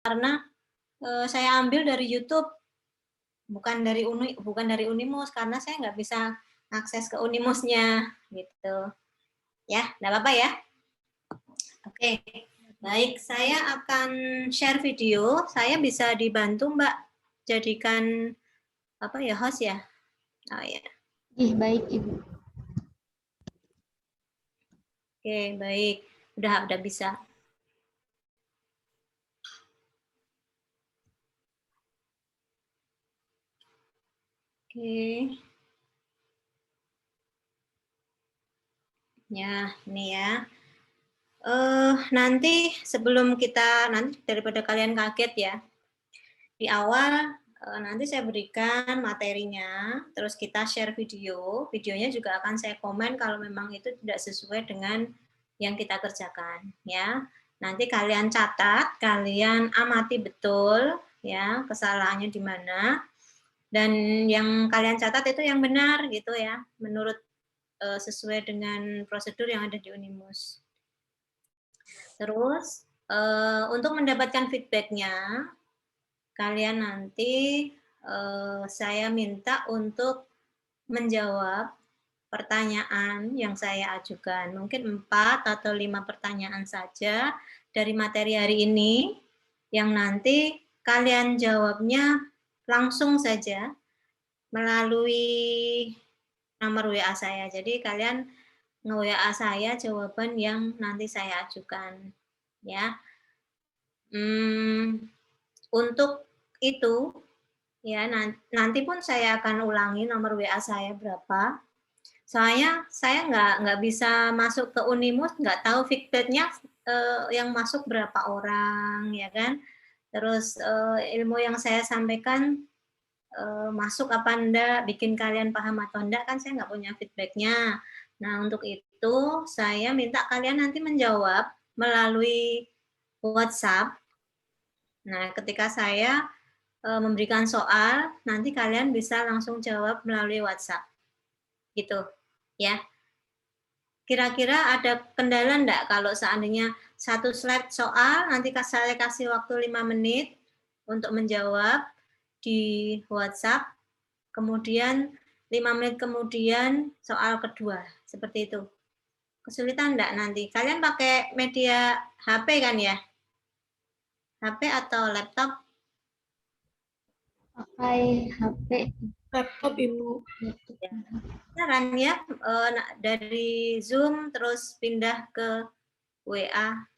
karena saya ambil dari YouTube, bukan dari Unimus, karena saya nggak bisa akses ke Unimusnya, gitu. Ya, nggak apa-apa ya. Oke, baik. Saya akan share video. Saya bisa dibantu, Mbak, jadikan apa ya, host ya? Oh ya. Baik, Ibu. Oke, baik. Udah bisa. Oke. Ya, ini ya. Nanti sebelum nanti daripada kalian kaget ya, di awal nanti saya berikan materinya, terus kita share videonya juga akan saya komen kalau memang itu tidak sesuai dengan yang kita kerjakan, ya. Nanti kalian catat, kalian amati betul, ya, kesalahannya di mana, dan yang kalian catat itu yang benar, gitu ya, menurut sesuai dengan prosedur yang ada di Unimus. Terus untuk mendapatkan feedbacknya, kalian nanti saya minta untuk menjawab pertanyaan yang saya ajukan. Mungkin 4 atau 5 pertanyaan saja dari materi hari ini yang nanti kalian jawabnya langsung saja melalui nomor WA saya. Jadi kalian nge-WA saya jawaban yang nanti saya ajukan, ya. Untuk itu, ya, nanti pun saya akan ulangi nomor WA saya berapa. Soalnya saya nggak bisa masuk ke Unimus, nggak tahu feedbacknya yang masuk berapa orang, ya kan. Terus ilmu yang saya sampaikan masuk apa enggak, bikin kalian paham atau enggak, kan saya nggak punya feedbacknya. Nah, untuk itu saya minta kalian nanti menjawab melalui WhatsApp. Nah, ketika saya memberikan soal, nanti kalian bisa langsung jawab melalui WhatsApp. Gitu, ya. Kira-kira ada kendala enggak kalau seandainya satu slide soal, nanti saya kasih waktu 5 menit untuk menjawab di WhatsApp, kemudian 5 menit kemudian soal kedua, seperti itu. Kesulitan enggak nanti? Kalian pakai media HP kan ya? HP atau laptop? Pakai HP. Laptop, Ibu. Ya. Saran ya, dari Zoom terus pindah ke WA.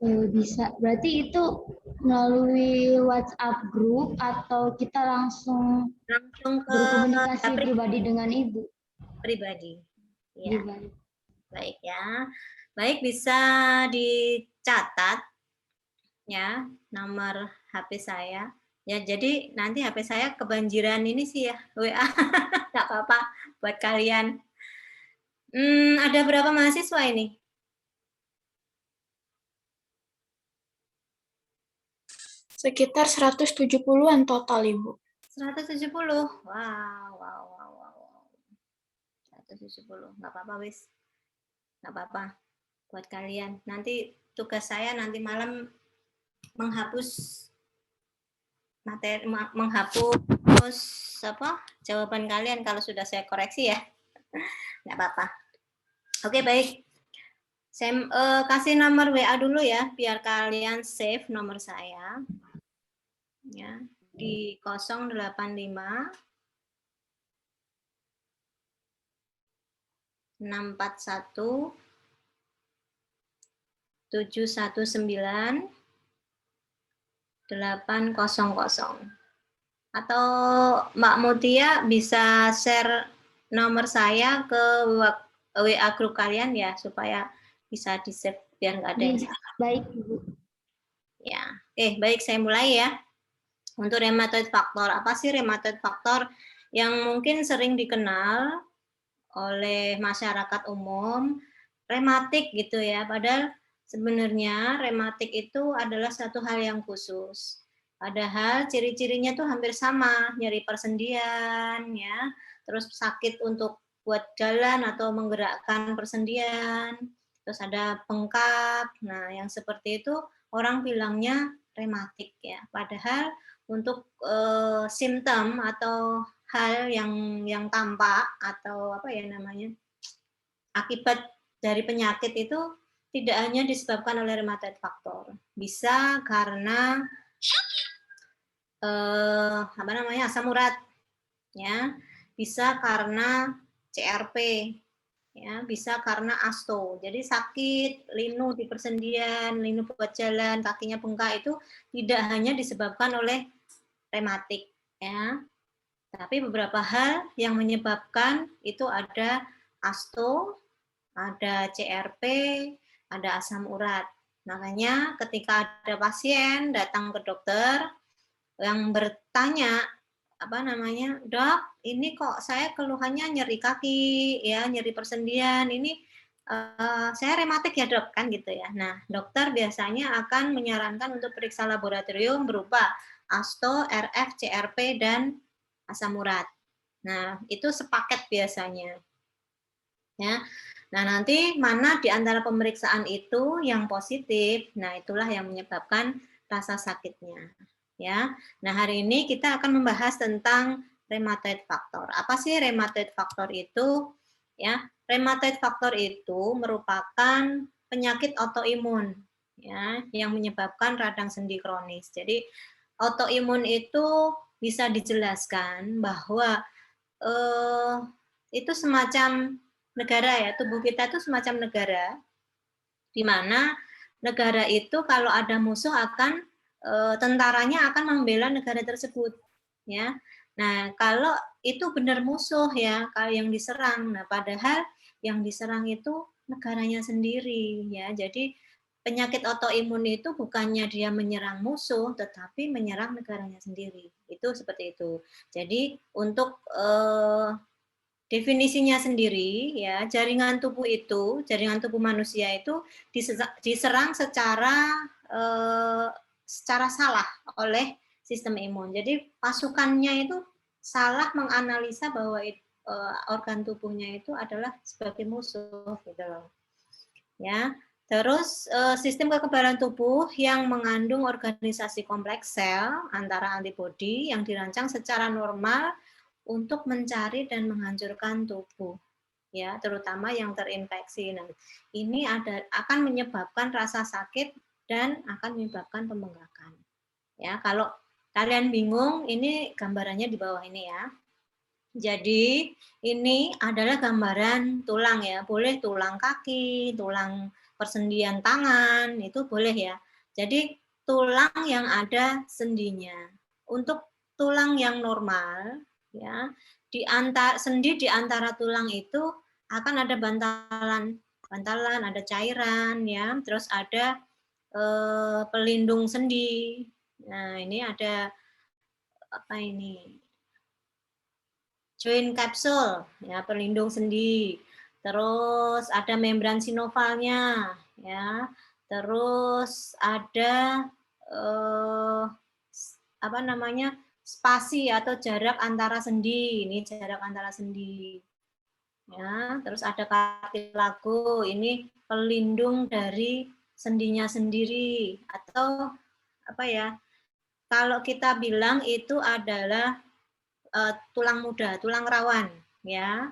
Bisa. Berarti itu melalui WhatsApp group atau kita langsung Langsung ke berkomunikasi pribadi dengan Ibu? Pribadi. Ya. Pribadi. Baik ya. Baik, bisa dicatat ya nomor HP saya. Ya, jadi nanti HP saya kebanjiran ini sih ya, WA. Nggak apa-apa buat kalian. Ada berapa mahasiswa ini? Sekitar 170-an total, Ibu. 170. Wow. 170. Nggak apa-apa, wis. Nggak apa-apa buat kalian. Nanti tugas saya nanti malam menghapus jawaban kalian kalau sudah saya koreksi ya. Nggak apa-apa. Oke, baik. Saya kasih nomor WA dulu ya, biar kalian save nomor saya. Ya, di 085 641 719 800. Atau Mbak Mutia bisa share nomor saya ke WA grup kalian ya, supaya bisa di-save biar nggak ada yang salah. Baik, Ibu. Ya, baik, saya mulai ya. Untuk rheumatoid factor, apa sih rheumatoid factor yang mungkin sering dikenal oleh masyarakat umum? Rematik gitu ya, padahal sebenarnya rematik itu adalah satu hal yang khusus. Padahal ciri-cirinya tuh hampir sama, nyeri persendian ya, terus sakit untuk buat jalan atau menggerakkan persendian, terus ada bengkak. Nah, yang seperti itu orang bilangnya rematik ya. Padahal untuk simptom atau hal yang tampak atau apa ya namanya, akibat dari penyakit itu tidak hanya disebabkan oleh rheumatoid factor, bisa karena apa namanya, asam urat, ya, bisa karena CRP, ya, bisa karena asto. Jadi sakit linu di persendian, linu buat jalan, kakinya bengkak itu tidak hanya disebabkan oleh rematik, ya, tapi beberapa hal yang menyebabkan itu ada asto, ada CRP, ada asam urat. Makanya ketika ada pasien datang ke dokter yang bertanya, apa namanya, "Dok, ini kok saya keluhannya nyeri kaki, ya, nyeri persendian, ini saya rematik ya, Dok?" Kan gitu ya. Nah, dokter biasanya akan menyarankan untuk periksa laboratorium berupa asto, RF, CRP, dan asam urat. Nah, itu sepaket biasanya. Ya. Nah, nanti mana di antara pemeriksaan itu yang positif, nah itulah yang menyebabkan rasa sakitnya. Ya. Nah, hari ini kita akan membahas tentang rheumatoid factor. Apa sih rheumatoid factor itu? Ya, rheumatoid factor itu merupakan penyakit autoimun ya yang menyebabkan radang sendi kronis. Jadi autoimun itu bisa dijelaskan bahwa itu semacam negara ya, tubuh kita itu semacam negara, di mana negara itu kalau ada musuh akan tentaranya akan membela negara tersebut, ya. Nah, kalau itu benar musuh ya, kalau yang diserang. Nah, padahal yang diserang itu negaranya sendiri, ya. Jadi penyakit autoimun itu bukannya dia menyerang musuh, tetapi menyerang negaranya sendiri. Itu seperti itu. Jadi untuk definisinya sendiri ya, jaringan tubuh manusia itu diserang secara salah oleh sistem imun. Jadi pasukannya itu salah menganalisa bahwa organ tubuhnya itu adalah sebagai musuh gitu loh. Ya. Terus sistem kekebalan tubuh yang mengandung organisasi kompleks sel antara antibodi yang dirancang secara normal untuk mencari dan menghancurkan tubuh, ya, terutama yang terinfeksi. Nah, ini akan menyebabkan rasa sakit dan akan menyebabkan pembengkakan. Ya, kalau kalian bingung, ini gambarannya di bawah ini ya. Jadi, ini adalah gambaran tulang ya, boleh tulang kaki, tulang persendian tangan, itu boleh ya. Jadi, tulang yang ada sendinya. Untuk tulang yang normal, ya, sendi di antara tulang itu akan ada bantalan, ada cairan, ya, terus ada pelindung sendi. Nah, ini ada apa ini? Joint capsule, ya, pelindung sendi. Terus ada membran sinovalnya, ya. Terus ada apa namanya, spasi atau jarak antara sendi. Ini jarak antara sendi. Ya, terus ada kartilago. Ini pelindung dari sendinya sendiri atau apa ya? Kalau kita bilang itu adalah tulang muda, tulang rawan, ya.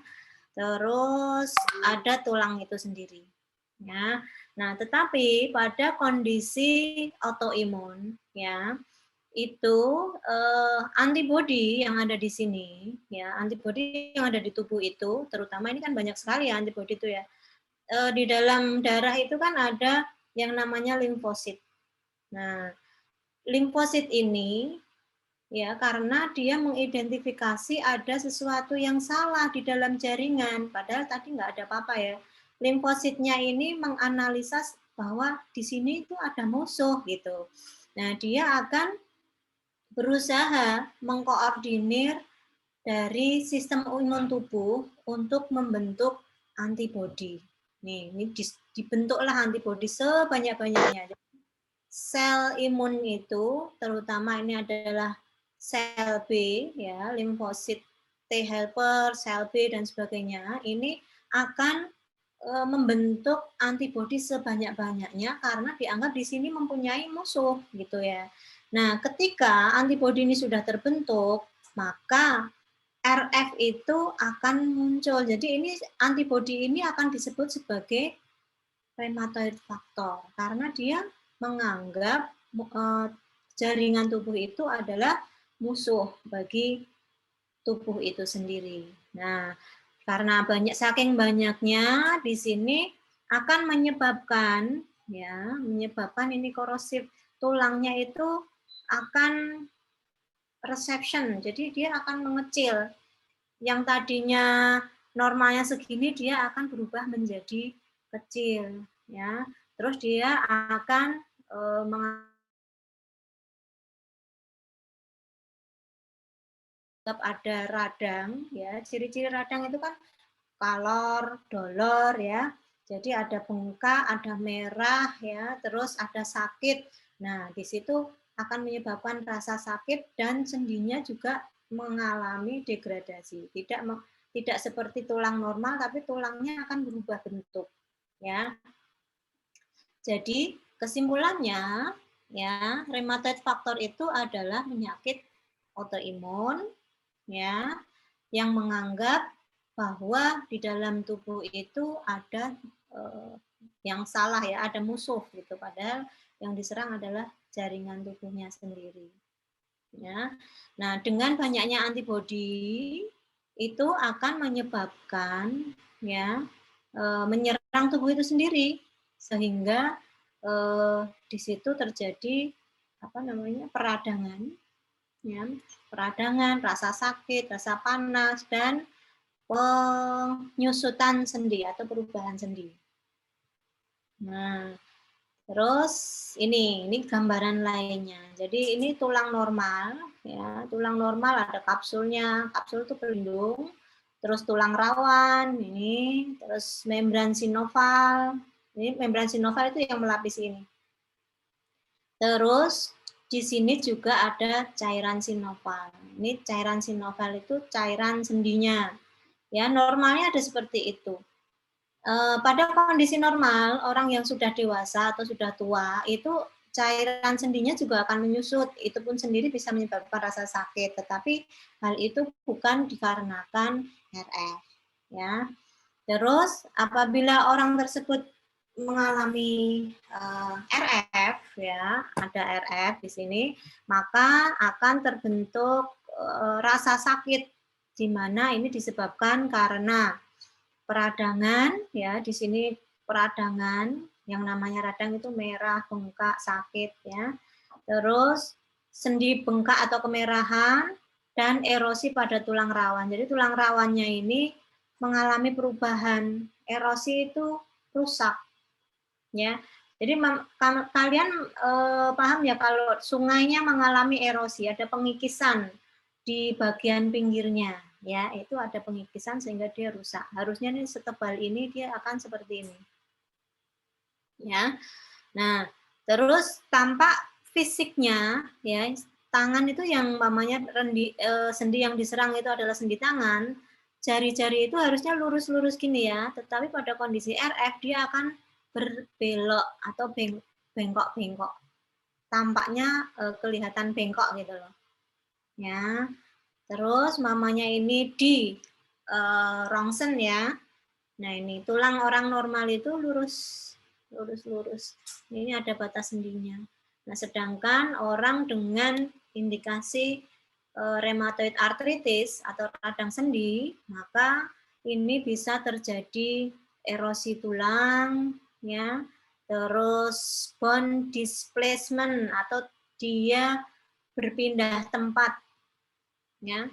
Terus ada tulang itu sendiri, ya. Nah, tetapi pada kondisi autoimun, ya, itu antibodi yang ada di sini, ya, antibodi yang ada di tubuh itu, terutama ini kan banyak sekali ya antibodi itu ya. Di dalam darah itu kan ada yang namanya limfosit. Nah, limfosit ini ya, karena dia mengidentifikasi ada sesuatu yang salah di dalam jaringan, padahal tadi nggak ada apa-apa ya. Limfositnya ini menganalisa bahwa di sini itu ada musuh gitu. Nah, dia akan berusaha mengkoordinir dari sistem imun tubuh untuk membentuk antibodi. Nih, ini dibentuklah antibodi sebanyak-banyaknya. Sel imun itu, terutama ini adalah sel B, ya, limfosit T helper, sel B dan sebagainya, ini akan membentuk antibodi sebanyak-banyaknya karena dianggap di sini mempunyai musuh gitu ya. Nah, ketika antibodi ini sudah terbentuk, maka RF itu akan muncul. Jadi ini antibodi ini akan disebut sebagai rheumatoid factor karena dia menganggap jaringan tubuh itu adalah musuh bagi tubuh itu sendiri. Nah, karena saking banyaknya di sini akan menyebabkan ini korosif tulangnya itu akan reception. Jadi dia akan mengecil. Yang tadinya normalnya segini dia akan berubah menjadi kecil ya. Terus dia akan ada radang ya. Ciri-ciri radang itu kan kalor, dolor ya. Jadi ada bengkak, ada merah ya, terus ada sakit. Nah, di situ akan menyebabkan rasa sakit dan sendinya juga mengalami degradasi. Tidak seperti tulang normal tapi tulangnya akan berubah bentuk ya. Jadi kesimpulannya ya, rheumatoid factor itu adalah penyakit autoimun ya yang menganggap bahwa di dalam tubuh itu ada yang salah ya, ada musuh gitu, padahal yang diserang adalah jaringan tubuhnya sendiri. Ya. Nah, dengan banyaknya antibodi itu akan menyebabkan ya menyerang tubuh itu sendiri sehingga di situ terjadi peradangan ya, peradangan, rasa sakit, rasa panas, dan penyusutan sendi atau perubahan sendi. Nah, terus ini gambaran lainnya. Jadi ini tulang normal, ya, tulang normal ada kapsulnya, kapsul itu pelindung. Terus tulang rawan, ini, terus membran sinoval. Ini membran sinoval itu yang melapisi ini. Terus di sini juga ada cairan sinoval. Ini cairan sinoval itu cairan sendinya. Ya, normalnya ada seperti itu. Pada kondisi normal, orang yang sudah dewasa atau sudah tua, itu cairan sendinya juga akan menyusut. Itu pun sendiri bisa menyebabkan rasa sakit, tetapi hal itu bukan dikarenakan RF. Ya. Terus apabila orang tersebut mengalami RF, ya, ada RF di sini, maka akan terbentuk rasa sakit, di mana ini disebabkan karena peradangan, ya, di sini peradangan, yang namanya radang itu merah, bengkak, sakit, ya. Terus sendi bengkak atau kemerahan dan erosi pada tulang rawan. Jadi tulang rawannya ini mengalami perubahan, erosi itu rusak, ya. Jadi kalian paham ya kalau sungainya mengalami erosi, ada pengikisan di bagian pinggirnya, ya, itu ada pengikisan sehingga dia rusak. Harusnya nih setebal ini dia akan seperti ini, ya. Nah, terus tampak fisiknya, ya, tangan itu yang namanya sendi yang diserang itu adalah sendi tangan. Jari-jari itu harusnya lurus-lurus gini ya, tetapi pada kondisi RF dia akan berbelok atau bengkok-bengkok. Tampaknya kelihatan bengkok gitu loh. Ya. Terus mamanya ini di rongsen ya. Nah, ini tulang orang normal itu lurus. Ini ada batas sendinya. Nah, sedangkan orang dengan indikasi rheumatoid arthritis atau radang sendi, maka ini bisa terjadi erosi tulang, ya, terus bone displacement atau dia berpindah tempat, ya.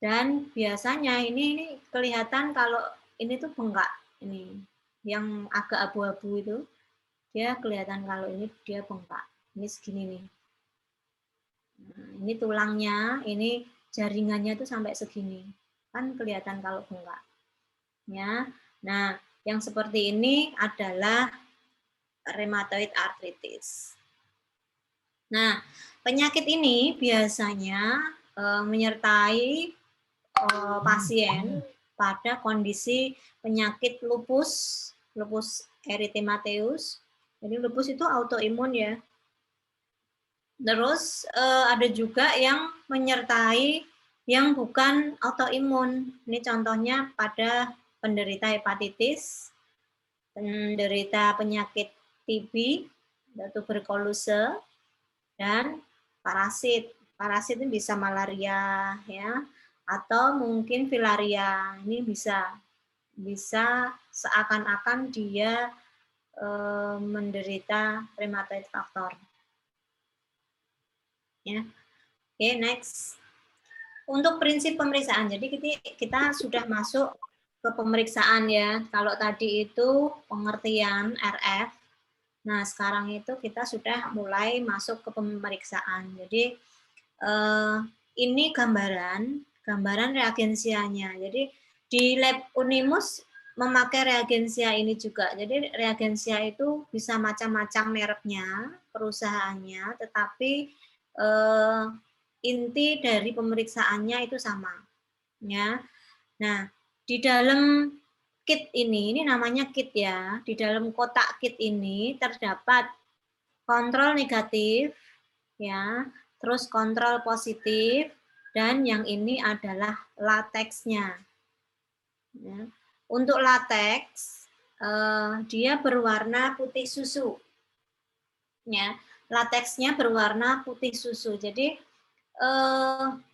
Dan biasanya ini kelihatan kalau ini tuh bengkak, ini yang agak abu-abu itu, dia kelihatan kalau ini dia bengkak. Ini segini nih. Nah, ini tulangnya, ini jaringannya itu sampai segini. Kan kelihatan kalau bengkak. Ya. Nah, yang seperti ini adalah rheumatoid arthritis. Nah, penyakit ini biasanya menyertai pasien pada kondisi penyakit lupus erythematosus. Jadi lupus itu autoimun ya. Terus ada juga yang menyertai yang bukan autoimun. Ini contohnya pada penderita hepatitis, penderita penyakit TB, tuberkulose, dan parasit. Parasit ini bisa malaria ya, atau mungkin filaria. Ini bisa seakan-akan dia menderita rheumatoid factor. Ya. Oke, next. Untuk prinsip pemeriksaan, jadi kita sudah masuk ke pemeriksaan ya. Kalau tadi itu pengertian RF, nah sekarang itu kita sudah mulai masuk ke pemeriksaan. Jadi ini gambaran reagensianya. Jadi di lab Unimus memakai reagensia ini juga. Jadi reagensia itu bisa macam-macam mereknya, perusahaannya, tetapi inti dari pemeriksaannya itu sama. Ya. Nah, di dalam kit ini namanya kit ya. Di dalam kotak kit ini terdapat kontrol negatif, ya, terus kontrol positif, dan yang ini adalah lateksnya. Ya. Untuk lateks, dia berwarna putih susu. Ya, lateksnya berwarna putih susu. Jadi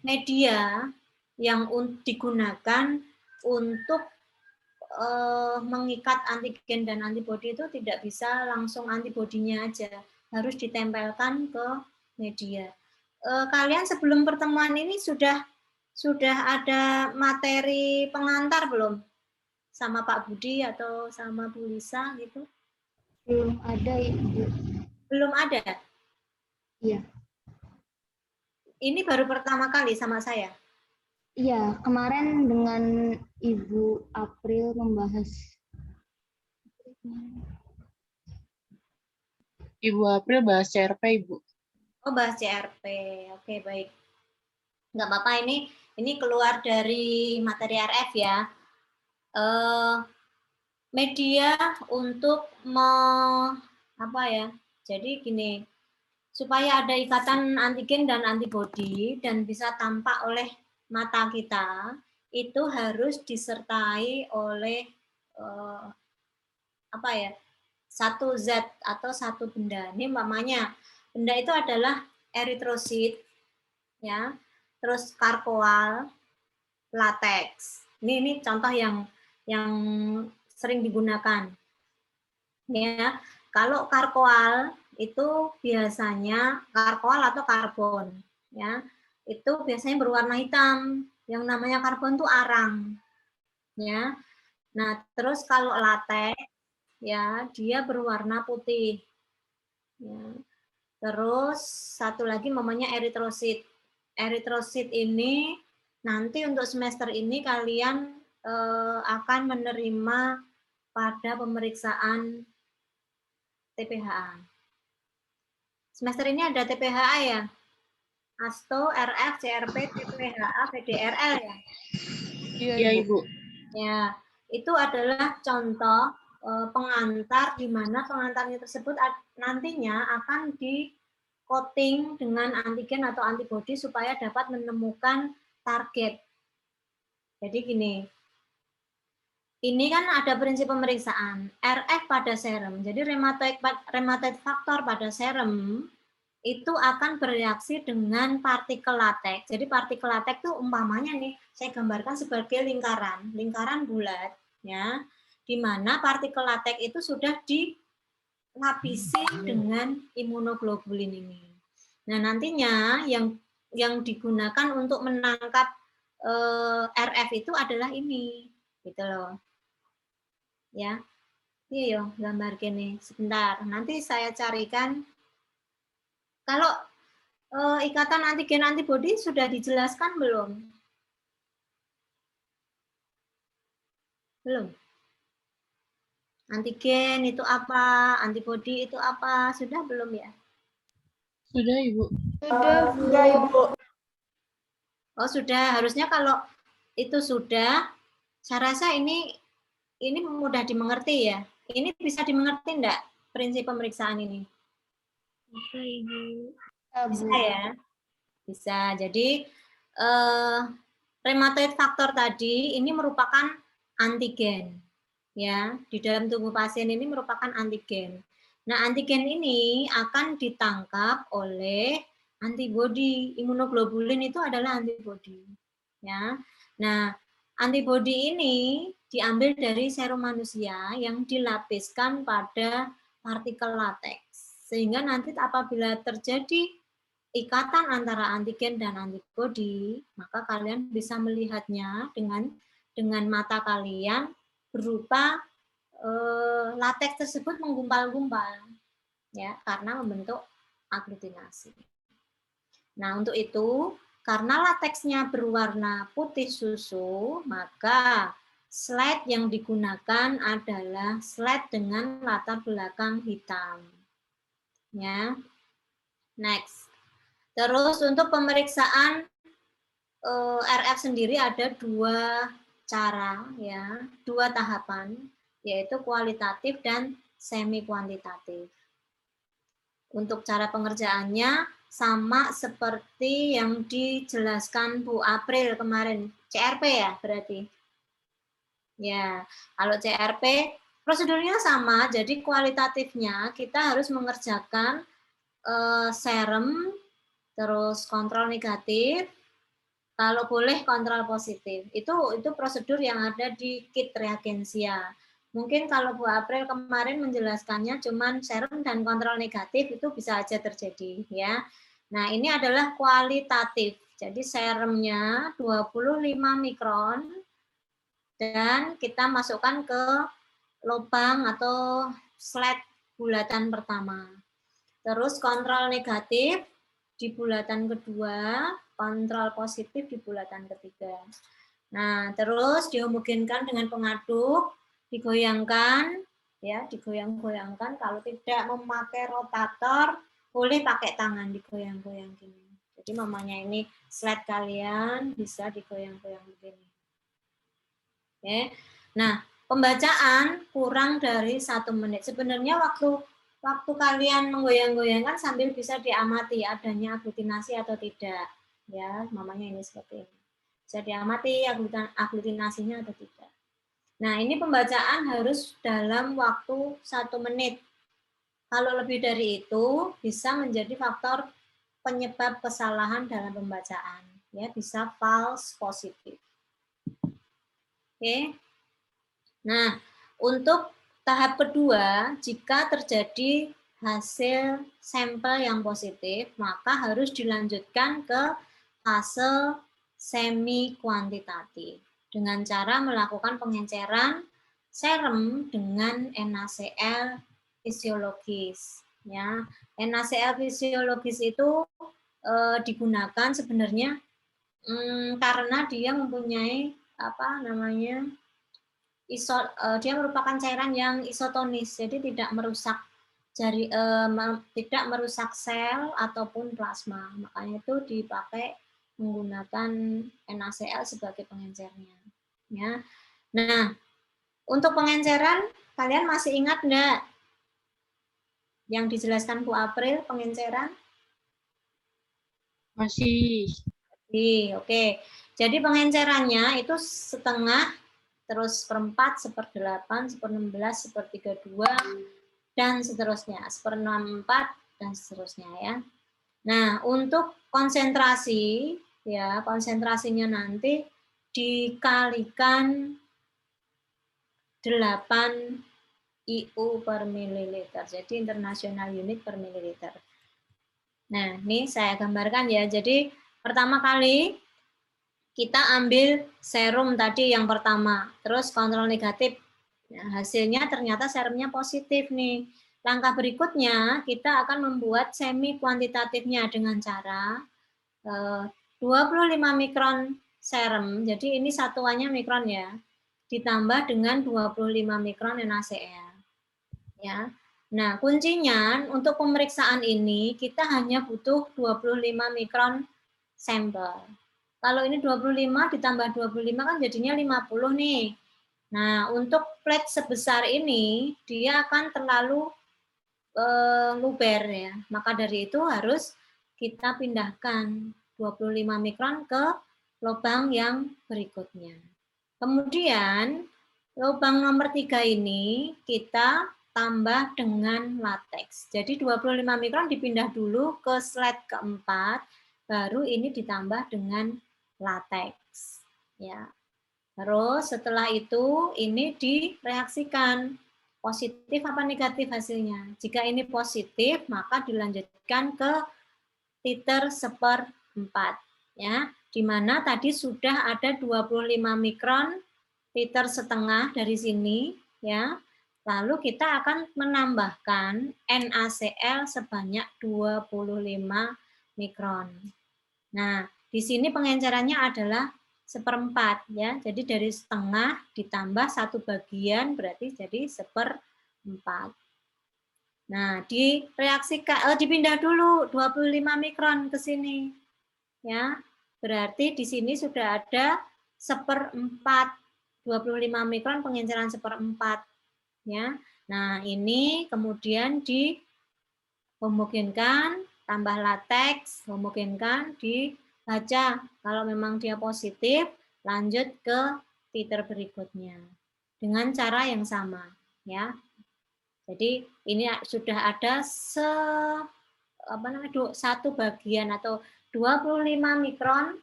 media yang digunakan untuk mengikat antigen dan antibodi itu tidak bisa langsung antibodinya aja, harus ditempelkan ke media. Kalian sebelum pertemuan ini sudah ada materi pengantar belum sama Pak Budi atau sama Bu Lisa gitu? Belum ada, Ibu. Belum ada? Iya. Ini baru pertama kali sama saya? Iya, kemarin dengan Ibu April membahas. Ibu April bahas CRP, Ibu. Oh, bahas CRP. Oke, baik. Nggak apa-apa, ini keluar dari materi RF ya. Media untuk apa ya? Jadi gini, supaya ada ikatan antigen dan antibodi dan bisa tampak oleh mata kita, itu harus disertai oleh apa ya? Satu zat atau satu benda. Ini umpamanya benda itu adalah eritrosit, ya, terus karkoal, lateks. Ini contoh yang sering digunakan. Ya, kalau karkoal itu biasanya karkoal atau karbon, ya, itu biasanya berwarna hitam. Yang namanya karbon itu arang, ya. Nah, terus kalau lateks, ya, dia berwarna putih. Ya. Terus satu lagi namanya eritrosit. Eritrosit ini nanti untuk semester ini kalian akan menerima pada pemeriksaan TPHA. Semester ini ada TPHA ya? ASTO, RF, CRP, TPHA, PDRL ya? Iya, Ibu. Ya, itu adalah contoh pengantar di mana pengantarnya tersebut nantinya akan di coating dengan antigen atau antibodi supaya dapat menemukan target. Jadi gini, ini kan ada prinsip pemeriksaan RF pada serum. Jadi rheumatoid factor pada serum itu akan bereaksi dengan partikel lateks. Jadi partikel lateks itu umpamanya nih, saya gambarkan sebagai lingkaran bulat, ya, di mana partikel lateks itu sudah dilapisi dengan imunoglobulin ini. Nah, nantinya yang digunakan untuk menangkap RF itu adalah ini, gitu loh. Ya, iya, gambar gini. Sebentar, nanti saya carikan. Kalau ikatan antigen antibodi sudah dijelaskan belum? Belum. Antigen itu apa? Antibodi itu apa? Sudah belum ya? Sudah, Ibu. Sudah, Ibu. Oh, sudah. Harusnya kalau itu sudah, Saya rasa ini mudah dimengerti ya. Ini bisa dimengerti enggak prinsip pemeriksaan ini? Bisa, Ibu. Bisa Bu. ya? Bisa. Jadi rheumatoid factor tadi ini merupakan antigen. Ya, di dalam tubuh pasien ini merupakan antigen. Nah, antigen ini akan ditangkap oleh antibodi. Imunoglobulin itu adalah antibodi. Ya. Nah, antibodi ini diambil dari serum manusia yang dilapiskan pada partikel lateks. Sehingga nanti apabila terjadi ikatan antara antigen dan antibodi, maka kalian bisa melihatnya dengan mata kalian berupa lateks tersebut menggumpal-gumpal, ya, karena membentuk aglutinasi. Nah, untuk itu, karena lateksnya berwarna putih susu, maka slide yang digunakan adalah slide dengan latar belakang hitam. Ya. Next. Terus untuk pemeriksaan RF sendiri ada 2 cara, ya, 2 tahapan, yaitu kualitatif dan semi kuantitatif. Untuk cara pengerjaannya sama seperti yang dijelaskan Bu April kemarin, CRP ya berarti. Ya, kalau CRP prosedurnya sama, jadi kualitatifnya kita harus mengerjakan serum, terus kontrol negatif, kalau boleh kontrol positif. Itu prosedur yang ada di kit reagensia. Mungkin kalau Bu April kemarin menjelaskannya cuman serum dan kontrol negatif itu bisa aja terjadi ya. Nah, ini adalah kualitatif. Jadi serumnya 25 mikron dan kita masukkan ke lubang atau slide bulatan pertama. Terus kontrol negatif di bulatan kedua, kontrol positif di bulatan ketiga. Nah, terus dihomogenkan dengan pengaduk, digoyangkan, ya, digoyang-goyangkan. Kalau tidak memakai rotator, boleh pakai tangan digoyang-goyang gini. Jadi mamanya ini slide kalian bisa digoyang-goyang begini. Oke. Nah, pembacaan kurang dari 1 menit. Sebenarnya waktu kalian menggoyang-goyangkan sambil bisa diamati adanya aglutinasi atau tidak. Ya, mamanya ini seperti ini. Bisa diamati aglutinasinya atau tidak. Nah, ini pembacaan harus dalam waktu 1 menit. Kalau lebih dari itu, bisa menjadi faktor penyebab kesalahan dalam pembacaan. Ya, bisa false positif. Oke. Nah, untuk tahap kedua, jika terjadi hasil sampel yang positif, maka harus dilanjutkan ke fase semi kuantitatif dengan cara melakukan pengenceran serum dengan NaCl fisiologis. Ya, NaCl fisiologis itu digunakan sebenarnya karena dia mempunyai dia merupakan cairan yang isotonis, jadi tidak merusak tidak merusak sel ataupun plasma. Makanya itu dipakai menggunakan NaCl sebagai pengencernya. Ya. Nah, untuk pengenceran kalian masih ingat enggak yang dijelaskan Bu April pengenceran? Masih. Oke. Jadi pengencerannya itu setengah, terus 1/4, 1/8, 1/16, 1/32, dan seterusnya, 1/64, dan seterusnya ya. Nah, untuk konsentrasi, ya konsentrasinya nanti dikalikan 8 IU per mililiter, jadi international unit per mililiter. Nah, ini saya gambarkan ya. Jadi pertama kali kita ambil serum tadi yang pertama, terus kontrol negatif. Nah, hasilnya ternyata serumnya positif nih. Langkah berikutnya kita akan membuat semi kuantitatifnya dengan cara 25 mikron serum. Jadi ini satuannya mikron ya. Ditambah dengan 25 mikron NaCl. Ya. Nah, kuncinya untuk pemeriksaan ini kita hanya butuh 25 mikron sampel. Kalau ini 25 ditambah 25 kan jadinya 50 nih. Nah, untuk plate sebesar ini, dia akan terlalu luber ya. Maka dari itu harus kita pindahkan 25 mikron ke lubang yang berikutnya. Kemudian, lubang nomor 3 ini kita tambah dengan latex. Jadi 25 mikron dipindah dulu ke slide keempat, baru ini ditambah dengan latex. Ya. Terus setelah itu ini direaksikan. Positif apa negatif hasilnya? Jika ini positif, maka dilanjutkan ke liter 1/4. Ya, di mana tadi sudah ada 25 mikron liter setengah dari sini. Ya, lalu kita akan menambahkan NaCl sebanyak 25 mikron. Nah, di sini pengencerannya adalah 1/4 ya. Jadi dari setengah ditambah 1 bagian berarti jadi 1/4. Nah, direaksikan dipindah dulu 25 mikron ke sini. Ya. Berarti di sini sudah ada 1/4. 25 mikron pengenceran 1/4 ya. Nah, ini kemudian dihomogenkan, tambah latex, homogenkan, dibaca. Kalau memang dia positif, lanjut ke titer berikutnya dengan cara yang sama ya. Jadi ini sudah ada satu bagian atau 25 mikron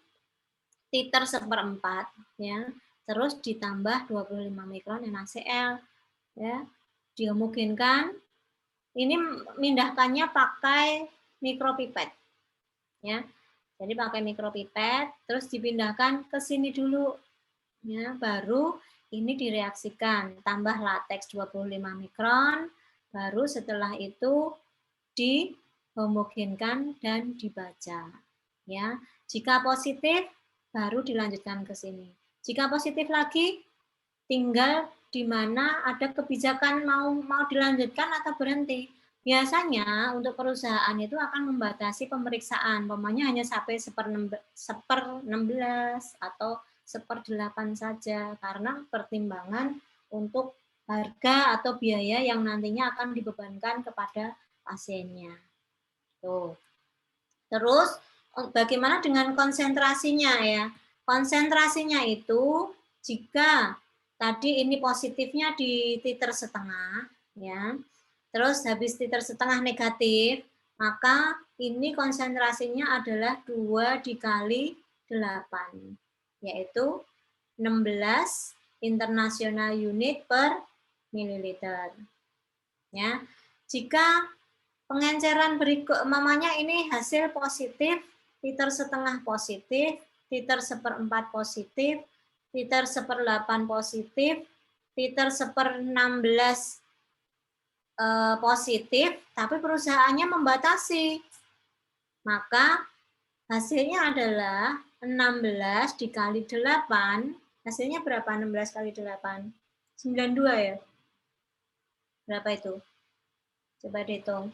titer 1/4 ya. Terus ditambah 25 mikron NaCl ya. Dihomogenkan. Ini mindahkannya pakai mikropipet ya. Jadi pakai mikropipet terus dipindahkan ke sini dulu ya, baru ini direaksikan, tambah latex 25 mikron, baru setelah itu dihomogenkan dan dibaca. Ya, jika positif baru dilanjutkan ke sini. Jika positif lagi, tinggal di mana ada kebijakan mau dilanjutkan atau berhenti. Biasanya untuk perusahaan itu akan membatasi pemeriksaan, umpamanya hanya sampai 1/16 atau 1/8 saja, karena pertimbangan untuk harga atau biaya yang nantinya akan dibebankan kepada pasiennya. Tuh. Terus bagaimana dengan konsentrasinya ya? Konsentrasinya itu jika tadi ini positifnya di titer setengah ya. Terus habis titer setengah negatif, maka ini konsentrasinya adalah 2 dikali 8 yaitu 16 international unit per mililiter. Ya. Jika pengenceran berikut mamanya ini hasil positif, titer setengah positif, titer 1/4 positif, titer 1/8 positif, titer 1/16 positif, tapi perusahaannya membatasi. Maka hasilnya adalah 16 dikali 8, hasilnya berapa 16 kali 8? 92 ya? Berapa itu? Coba dihitung.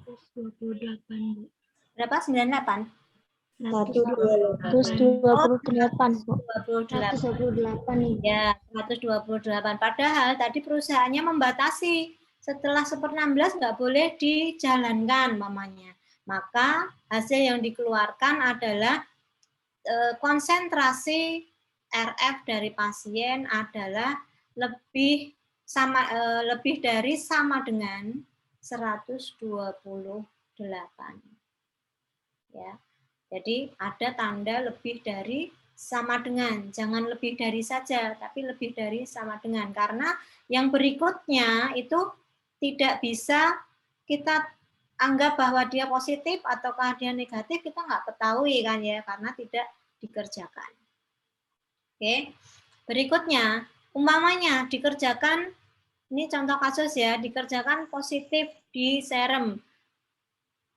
Terus 28, Bu. Berapa? 98? 128, Bu. 128. 128 nih. Ya, 128. Padahal tadi perusahaannya membatasi. Setelah 1/16 nggak boleh dijalankan mamanya. Maka hasil yang dikeluarkan adalah konsentrasi RF dari pasien adalah lebih dari sama dengan 128. Ya. Jadi ada tanda lebih dari sama dengan, jangan lebih dari saja, tapi lebih dari sama dengan. Karena yang berikutnya itu tidak bisa kita anggap bahwa dia positif ataukah dia negatif, kita nggak ketahui kan ya, karena tidak dikerjakan. Oke, berikutnya, umpamanya dikerjakan, ini contoh kasus ya, dikerjakan positif di serum,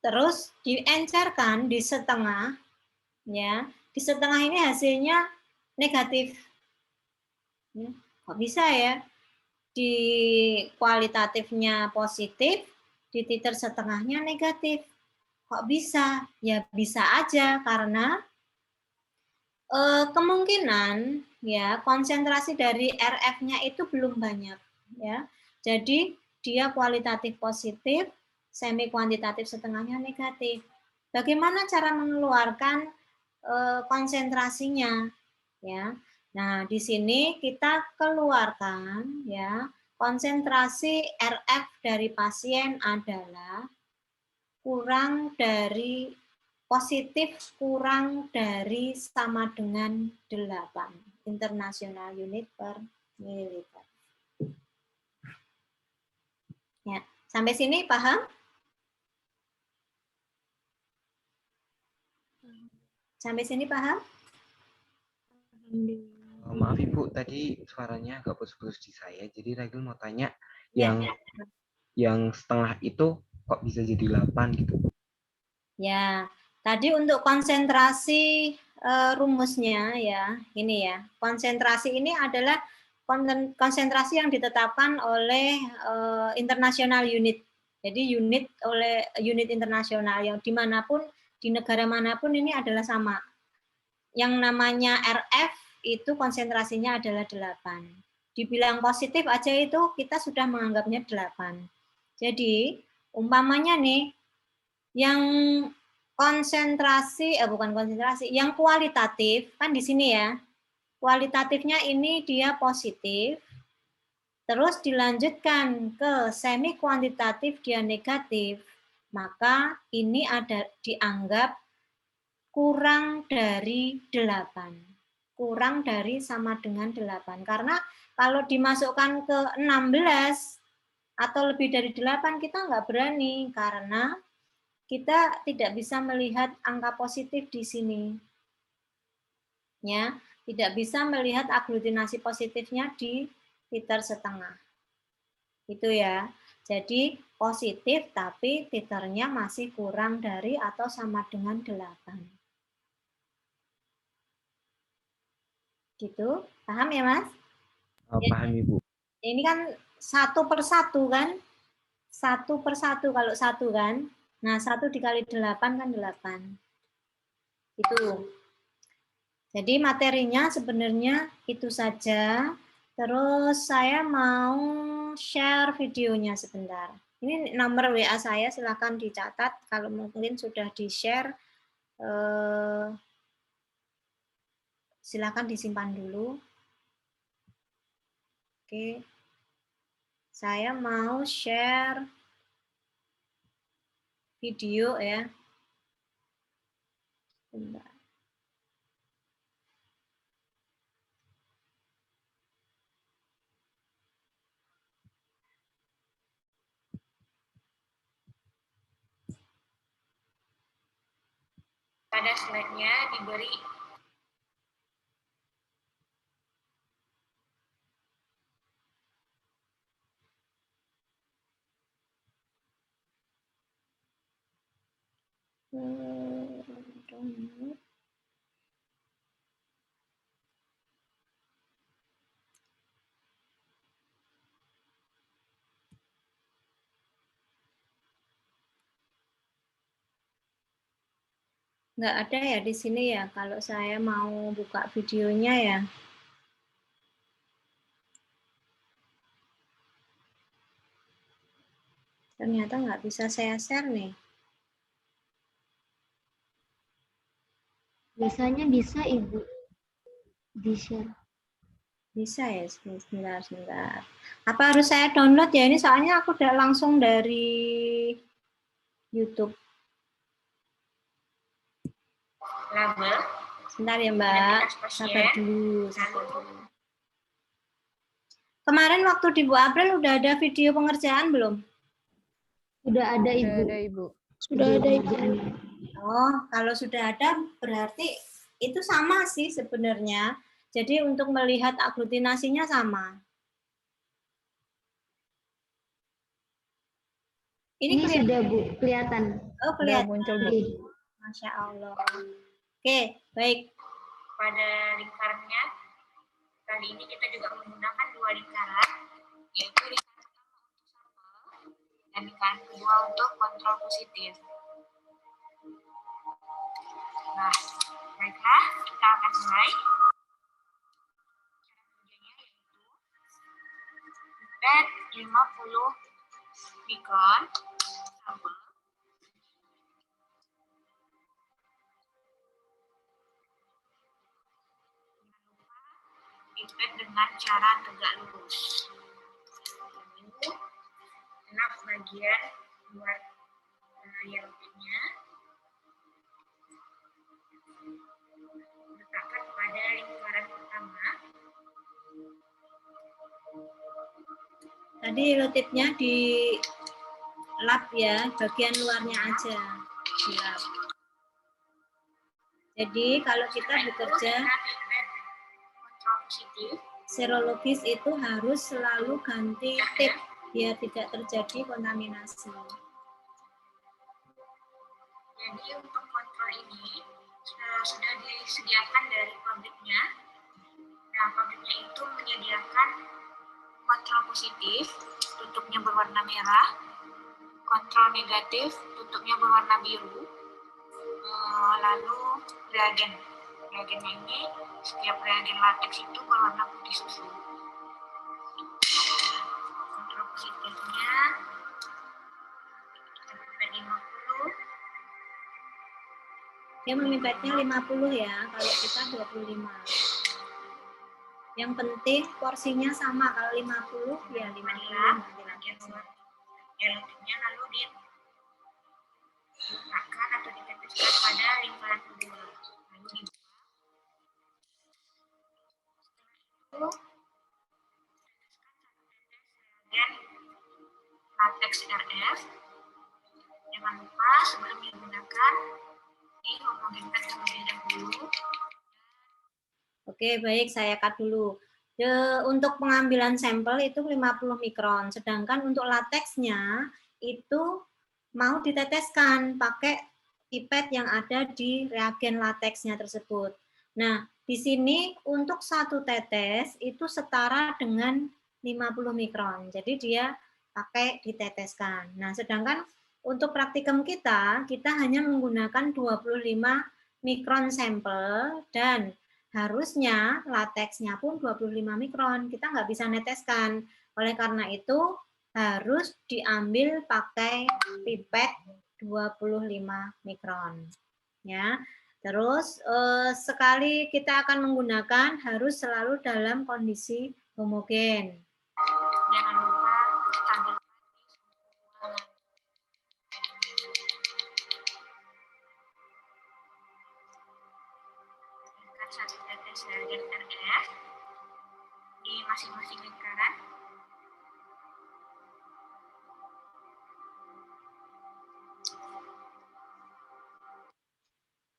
terus diencerkan di setengah, ya, di setengah ini hasilnya negatif. Kok bisa ya? Di kualitatifnya positif, di titer setengahnya negatif. Kok bisa? Ya bisa aja karena kemungkinan ya konsentrasi dari RF-nya itu belum banyak ya. Jadi dia kualitatif positif, semi kuantitatif setengahnya negatif. Bagaimana cara mengeluarkan konsentrasinya ya? Nah, di sini kita keluarkan ya konsentrasi RF dari pasien adalah kurang dari positif kurang dari sama dengan 8 internasional unit per mililiter. Ya, sampai sini paham? Sampai sini paham? Maaf Ibu, tadi suaranya agak putus-putus di saya. Jadi Ragil mau tanya Ya. yang setengah itu kok bisa jadi 8 gitu? Ya, tadi untuk konsentrasi rumusnya ya, ini ya. Konsentrasi ini adalah konsentrasi yang ditetapkan oleh international unit. Jadi unit internasional yang dimanapun di negara manapun ini adalah sama. Yang namanya RF itu konsentrasinya adalah 8. Dibilang positif aja itu kita sudah menganggapnya 8. Jadi umpamanya nih yang konsentrasi bukan konsentrasi, yang kualitatif kan di sini ya. Kualitatifnya ini dia positif. Terus dilanjutkan ke semi kuantitatif dia negatif, maka ini ada dianggap kurang dari 8. Kurang dari sama dengan 8. Karena kalau dimasukkan ke 16 atau lebih dari 8 kita nggak berani karena kita tidak bisa melihat angka positif di sini. Ya, tidak bisa melihat aglutinasi positifnya di titer setengah. Itu ya. Jadi positif tapi titernya masih kurang dari atau sama dengan 8. Gitu. Paham ya, Mas? Paham Ibu. Ini kan 1/1 kan? 1/1 kalau 1 kan? Nah, 1 dikali 8 kan 8. Itu. Jadi materinya sebenarnya itu saja. Terus saya mau share videonya sebentar. Ini nomor WA saya, silakan dicatat. Kalau mungkin sudah di-share, silakan disimpan dulu. Oke. Saya mau share video ya. Bentar. Pada slide-nya diberi nggak ada ya di sini ya kalau saya mau buka videonya ya. Ternyata nggak bisa saya share nih. Biasanya bisa Ibu di-share. Bisa ya, sebentar. Apa harus saya download ya? Ini soalnya aku udah langsung dari YouTube. Label. Sebentar ya Mbak, sabar dulu. Kemarin waktu di Bu April udah ada video pengerjaan belum? Sudah ada Ibu. Sudah ada Ibu. Sudah ada Ibu. Oh, kalau sudah ada berarti itu sama sih sebenarnya. Jadi untuk melihat aglutinasinya sama. Ini sudah Bu, kelihatan. Oh, kelihatan. muncul Bu. Masya Allah. Oke, baik. Pada lingkarannya, kali ini kita juga menggunakan 2 lingkaran, yaitu lingkaran pertama untuk sampel dan lingkaran kedua Coba untuk kontrol positif. Nah, baiklah, kita akan mulai. Pipet 50 mikron sampel. Pipet dengan cara tegak lurus. Lalu, enak bagian luar layar pipetnya. Letakkan pada lingkaran pertama. Tadi relotipnya di lap ya, bagian luarnya aja di lap. Jadi kalau kita bekerja Kontrol positif. serologis itu harus selalu ganti tip biar tidak terjadi kontaminasi. Jadi untuk kontrol ini sudah disediakan dari pabriknya. Nah, pabriknya itu menyediakan kontrol positif, tutupnya berwarna merah, kontrol negatif, tutupnya berwarna biru, lalu reagen. Reagennya ini, setiap reagen latex itu berwarna putih susu. Kontrol positifnya, pipet 50. Dia memipetnya 50 ya, kalau kita 25. Yang penting porsinya sama, kalau 50 ya 50. Bagian luar gelotipnya lalu diletakkan atau diteteskan pada lingkaran kedua. Lalu dibuang. Lalu reagen latex RF. Jangan lupa sebelum digunakan dihomogenkan terlebih dahulu. Oke, baik, saya cut dulu. Untuk pengambilan sampel itu 50 mikron, sedangkan untuk lateksnya itu mau diteteskan pakai pipet yang ada di reagen lateksnya tersebut. Nah, di sini untuk satu tetes itu setara dengan 50 mikron. Jadi dia pakai diteteskan. Nah, sedangkan untuk praktikum kita hanya menggunakan 25 mikron sampel dan harusnya lateksnya pun 25 mikron. Kita nggak bisa neteskan. Oleh karena itu harus diambil pakai pipet 25 mikron. Ya. Terus sekali kita akan menggunakan harus selalu dalam kondisi homogen. Jangan lupa stabil. Satu tetes reagen RF di masing-masing lingkaran.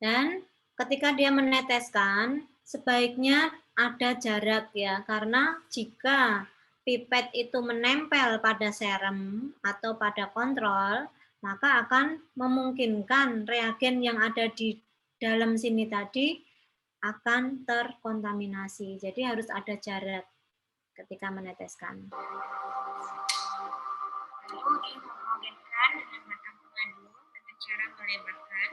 Dan ketika dia meneteskan, sebaiknya ada jarak ya, karena jika pipet itu menempel pada serum atau pada kontrol, maka akan memungkinkan reagen yang ada di dalam sini tadi akan terkontaminasi. Jadi harus ada jarak ketika meneteskan. Lalu dihomogenkan dengan batang pengadu dengan cara melebarkan.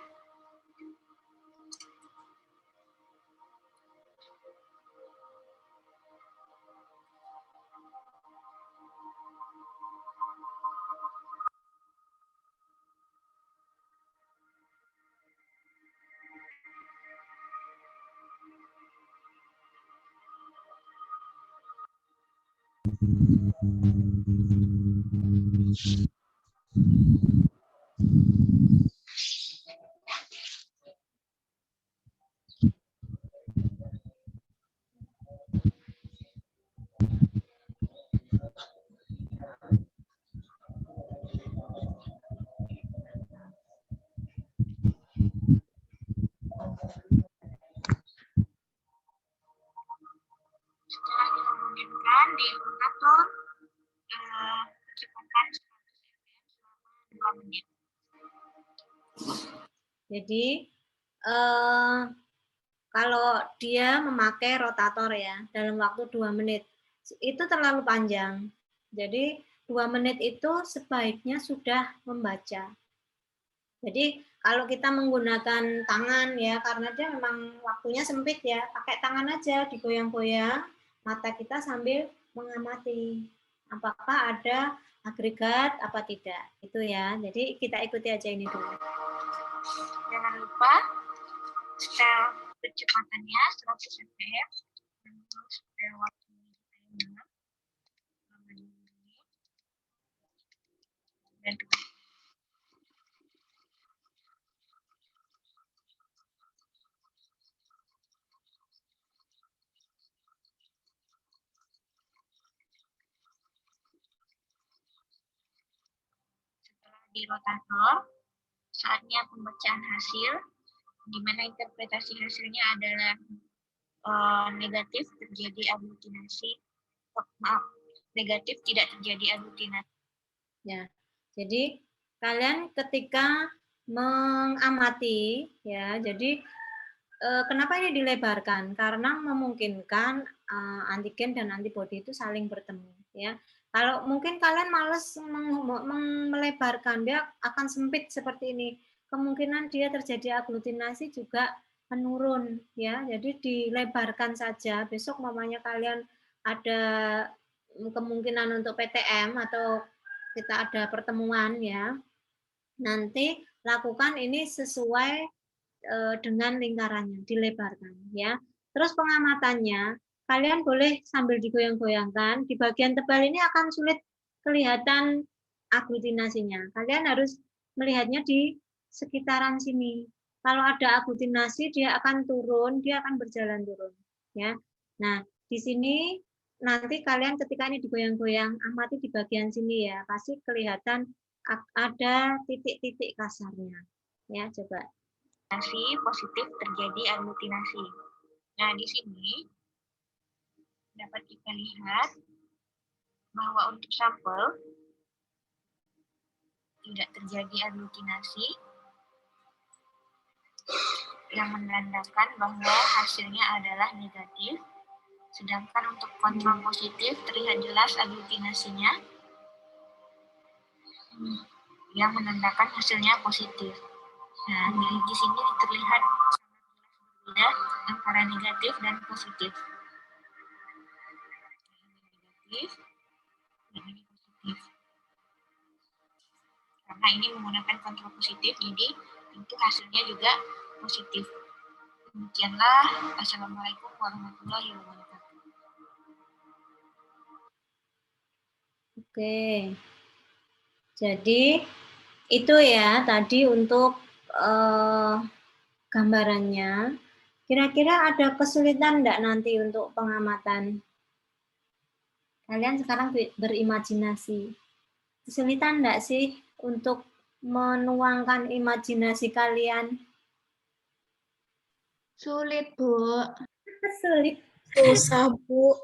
Setelah dihomogenkan di indikator, kecepatan 100 selama 2 menit. Jadi kalau dia memakai rotator ya dalam waktu 2 menit itu terlalu panjang. Jadi 2 menit itu sebaiknya sudah membaca. Jadi kalau kita menggunakan tangan ya, karena dia memang waktunya sempit ya, pakai tangan aja digoyang-goyang mata kita sambil mengamati apakah ada agregat apa tidak. Itu ya. Jadi kita ikuti aja ini dulu. Jangan lupa setel kecepatannya 100 fps dan setel waktunya timer selama 2 menit dan setelah di rotator saatnya pembacaan hasil di mana interpretasi hasilnya adalah negatif terjadi aglutinasi, maaf, negatif tidak terjadi aglutinasi. Ya. Jadi kalian ketika mengamati ya, jadi kenapa ini dilebarkan? Karena memungkinkan antigen dan antibodi itu saling bertemu ya. Kalau mungkin kalian males melebarkan, dia akan sempit seperti ini. Kemungkinan dia terjadi aglutinasi juga menurun ya. Jadi dilebarkan saja. Besok mamanya kalian ada kemungkinan untuk PTM atau kita ada pertemuan ya. Nanti lakukan ini sesuai dengan lingkarannya, dilebarkan ya. Terus pengamatannya, kalian boleh sambil digoyang-goyangkan. Di bagian tebal ini akan sulit kelihatan aglutinasinya. Kalian harus melihatnya di sekitaran sini. Kalau ada aglutinasi, dia akan turun, dia akan berjalan turun. Ya. Nah, di sini nanti kalian ketika ini digoyang-goyang, amati di bagian sini ya, pasti kelihatan ada titik-titik kasarnya. Ya, coba. Positif terjadi aglutinasi. Nah, di sini dapat kita lihat bahwa untuk sampel tidak terjadi aglutinasi yang menandakan bahwa hasilnya adalah negatif, sedangkan untuk kontrol positif terlihat jelas aglutinasinya yang menandakan hasilnya positif. Nah, di sini terlihat berbeda antara negatif dan positif. Negatif, ini positif. Karena ini menggunakan kontrol positif, jadi tentu hasilnya juga positif. Demikianlah. Assalamualaikum warahmatullahi wabarakatuh. Oke. Jadi itu ya tadi untuk gambarannya. Kira-kira ada kesulitan enggak nanti untuk pengamatan? Kalian sekarang berimajinasi. Kesulitan enggak sih untuk menuangkan imajinasi kalian? Sulit, Bu. Sulit. Susah, Bu.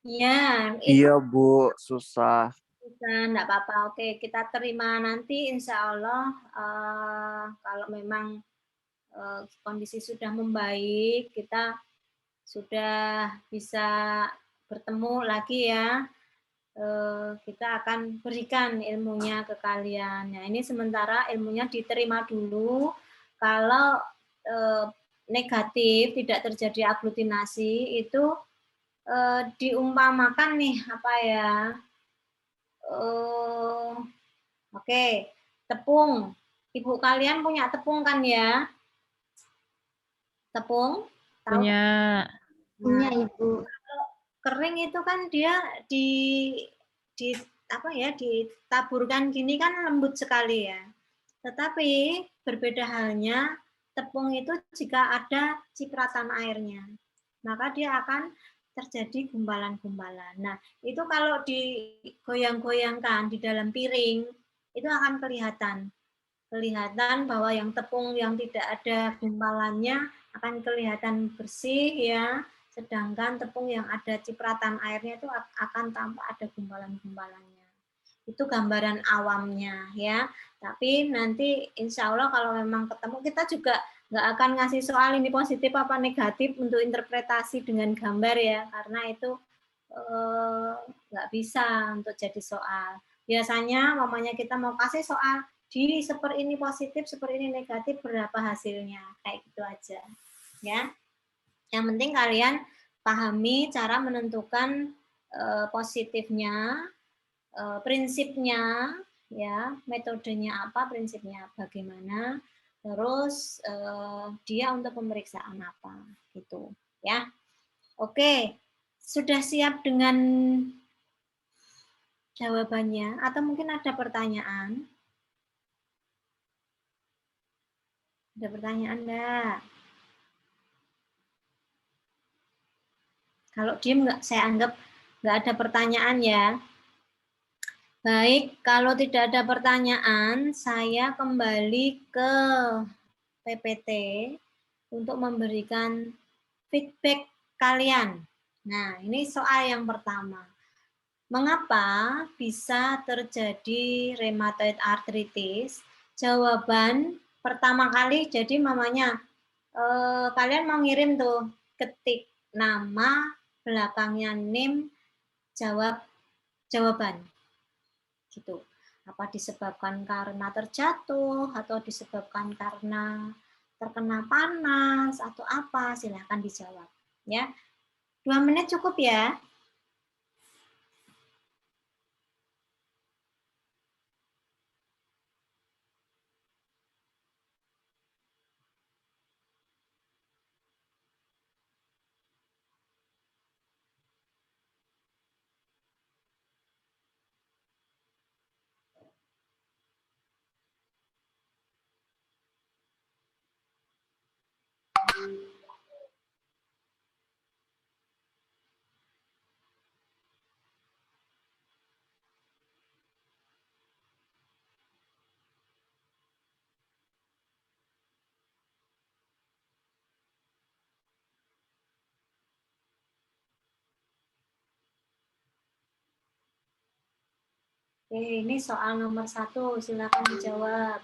Ya, Iya, Bu, susah. enggak apa-apa. Oke, kita terima nanti insya Allah kalau memang kondisi sudah membaik, kita sudah bisa bertemu lagi ya. Kita akan berikan ilmunya ke kalian. Nah, ini sementara ilmunya diterima dulu. Kalau negatif, tidak terjadi aglutinasi, itu diumpamakan nih, apa ya? Oke, tepung. Ibu kalian punya tepung kan ya? Tepung? Tahu? Punya. Punya, Ibu. Kering itu kan dia ditaburkan gini kan lembut sekali ya. Tetapi berbeda halnya tepung itu jika ada cipratan airnya, maka dia akan terjadi gumpalan-gumpalan. Nah, itu kalau digoyang-goyangkan di dalam piring, itu akan kelihatan bahwa yang tepung yang tidak ada gumpalannya akan kelihatan bersih ya. Sedangkan tepung yang ada cipratan airnya itu akan tampak ada gumpalan-gumpalannya. Itu gambaran awamnya ya. Tapi nanti insya Allah kalau memang ketemu, kita juga nggak akan ngasih soal ini positif apa negatif untuk interpretasi dengan gambar ya. Karena itu nggak bisa untuk jadi soal. Biasanya mamanya kita mau kasih soal di seperti ini positif, seperti ini negatif, berapa hasilnya, kayak gitu aja, ya. Yang penting kalian pahami cara menentukan positifnya, prinsipnya, ya, metodenya apa, prinsipnya bagaimana, terus dia untuk pemeriksaan apa, gitu, ya. Oke, sudah siap dengan jawabannya atau mungkin ada pertanyaan? Ada pertanyaan enggak? Kalau diem enggak, saya anggap enggak ada pertanyaan ya. Baik, kalau tidak ada pertanyaan, saya kembali ke PPT untuk memberikan feedback kalian. Nah, ini soal yang pertama. Mengapa bisa terjadi rheumatoid arthritis? Jawaban pertama kali, jadi mamanya, kalian mau ngirim tuh, ketik nama, belakangnya name, jawab jawaban. Gitu. Apa disebabkan karena terjatuh, atau disebabkan karena terkena panas, atau apa, silahkan dijawab. Ya, 2 menit cukup ya. Oke, ini soal nomor 1, silakan dijawab.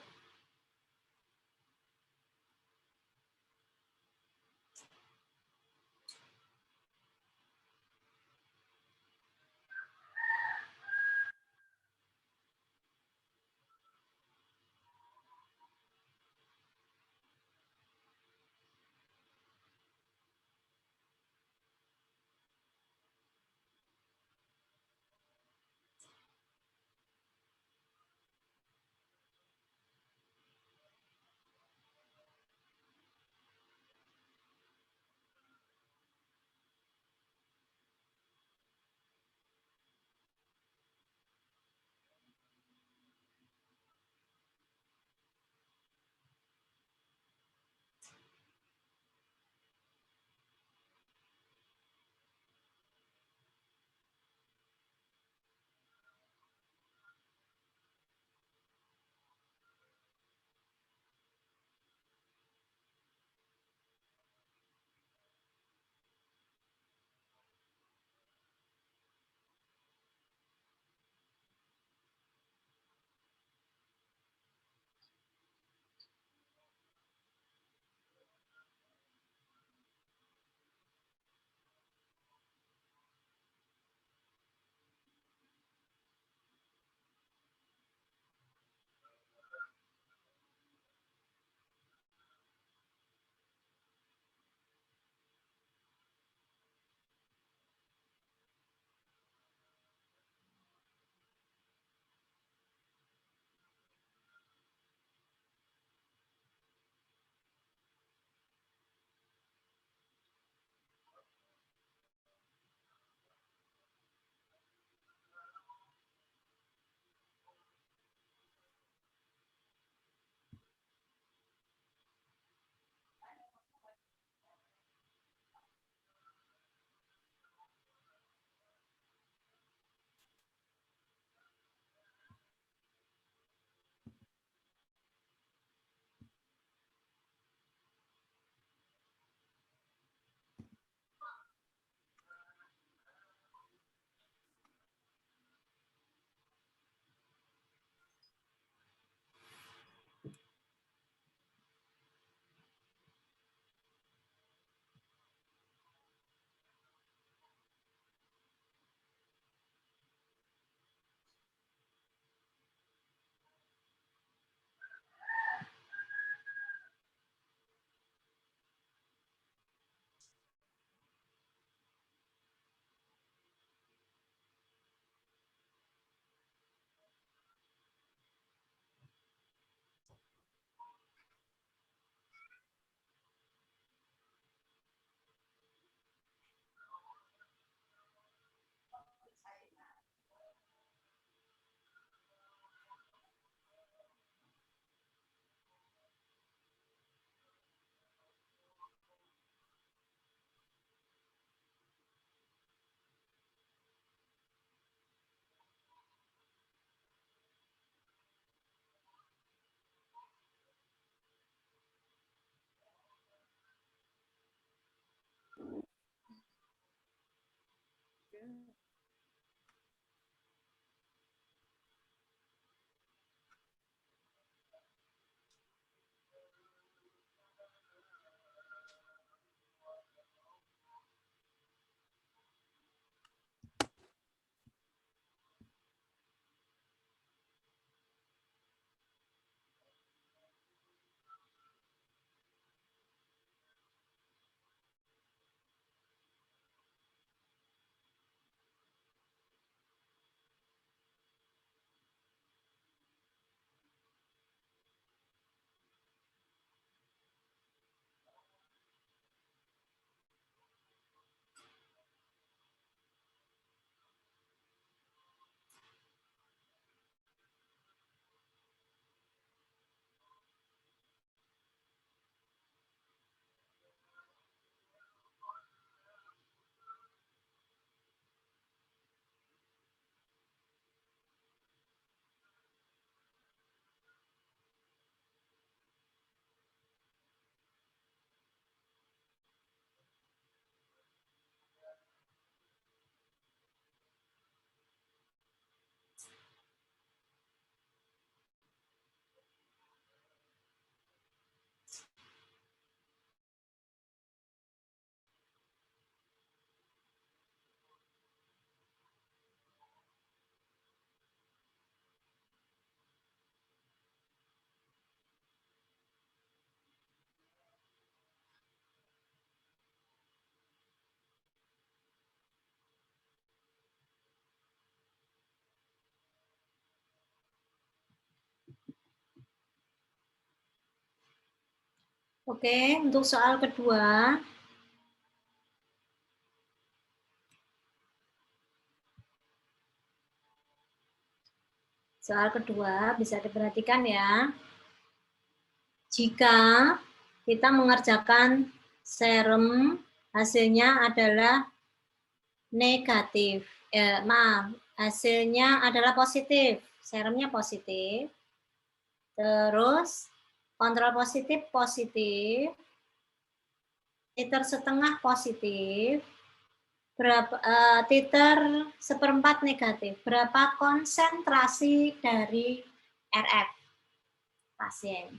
Oke, untuk soal kedua. Soal kedua bisa diperhatikan ya. Jika kita mengerjakan serum, hasilnya adalah negatif. Maaf, hasilnya adalah positif. Serumnya positif. Terus kontrol positif positif. Titer setengah positif. Titer seperempat negatif. Berapa konsentrasi dari RF pasien?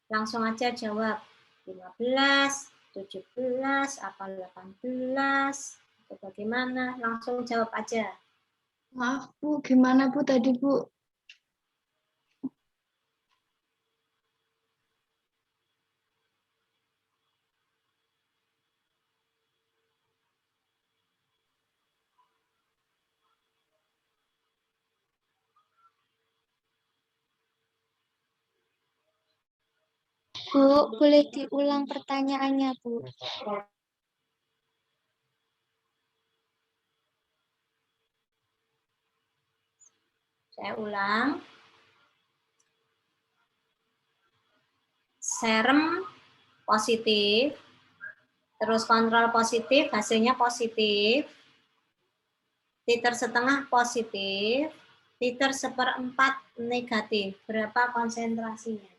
Langsung aja jawab. 15, 17, apa 18, atau bagaimana? Langsung jawab aja. Maaf Bu, gimana Bu tadi Bu? Bu, boleh diulang pertanyaannya Bu? Saya ulang. Serum positif, terus kontrol positif, hasilnya positif. Titer setengah positif, titer seperempat negatif. Berapa konsentrasinya?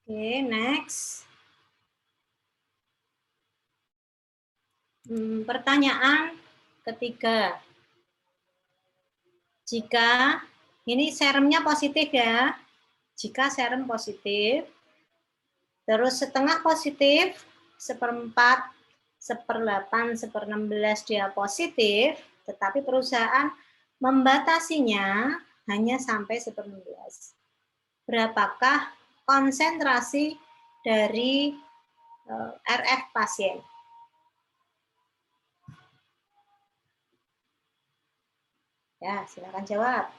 Oke, next. Pertanyaan ketiga. Jika ini serumnya positif ya. Jika serum positif, terus setengah positif, seperempat, 1/8, 1/16 dia positif, tetapi perusahaan membatasinya hanya sampai 1/16. Berapakah konsentrasi dari RF pasien? Ya, silakan jawab.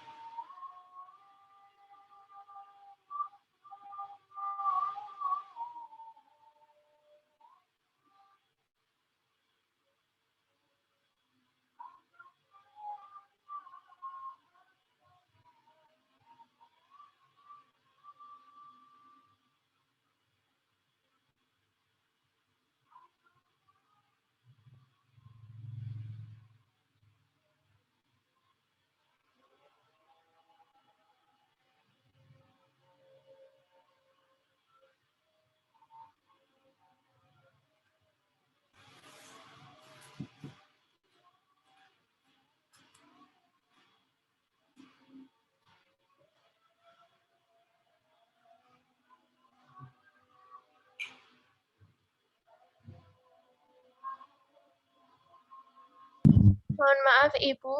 Mohon maaf Ibu,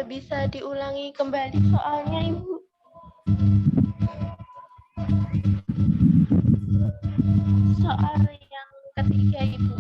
bisa diulangi kembali soalnya Ibu. Soal yang ketiga Ibu.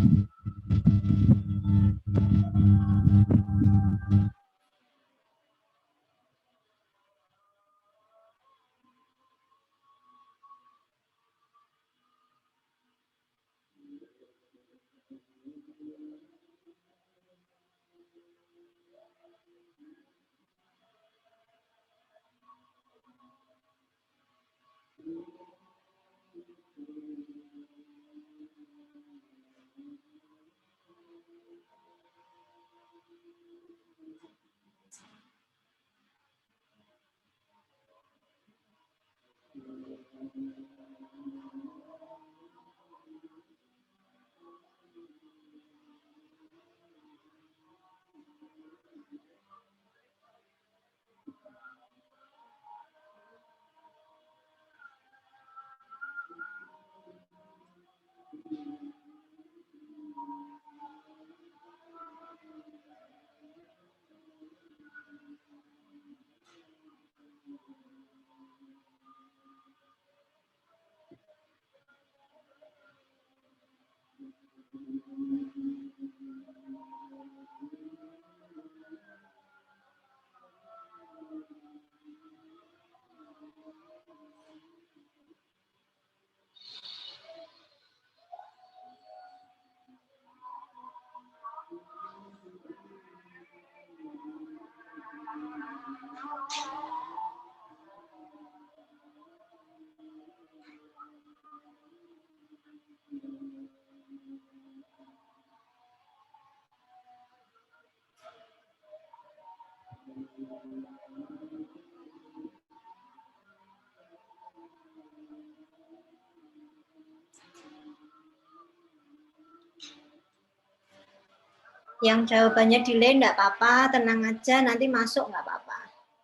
Yang jawabannya delay enggak apa-apa, tenang aja, nanti masuk enggak apa-apa.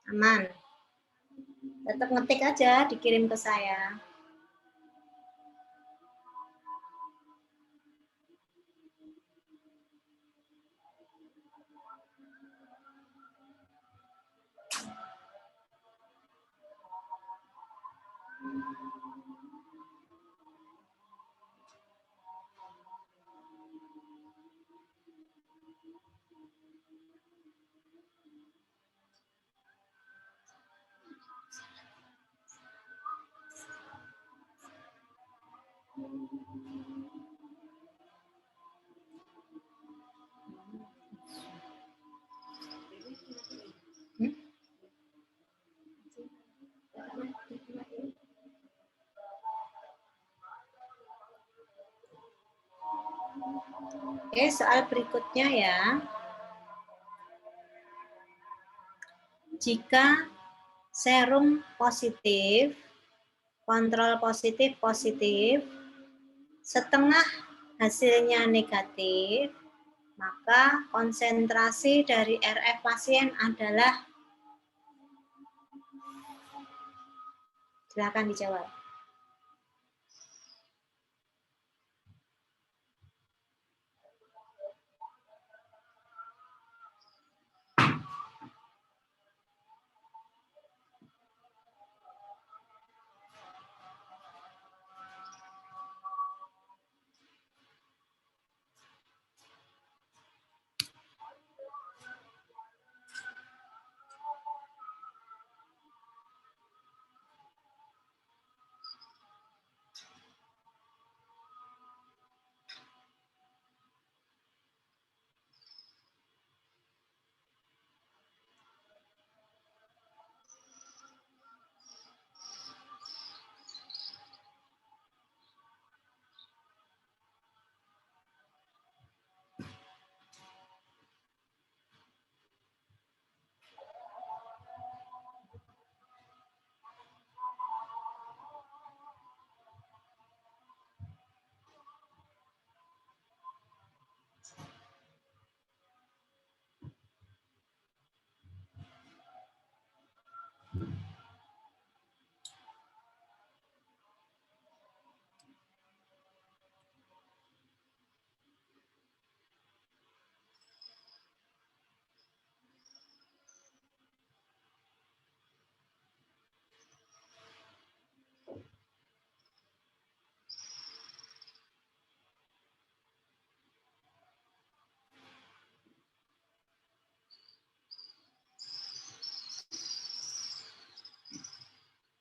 Aman. Tetap ngetik aja, dikirim ke saya. Oke, soal berikutnya ya. Jika serum positif, kontrol positif, setengah hasilnya negatif, maka konsentrasi dari RF pasien adalah, silakan dijawab.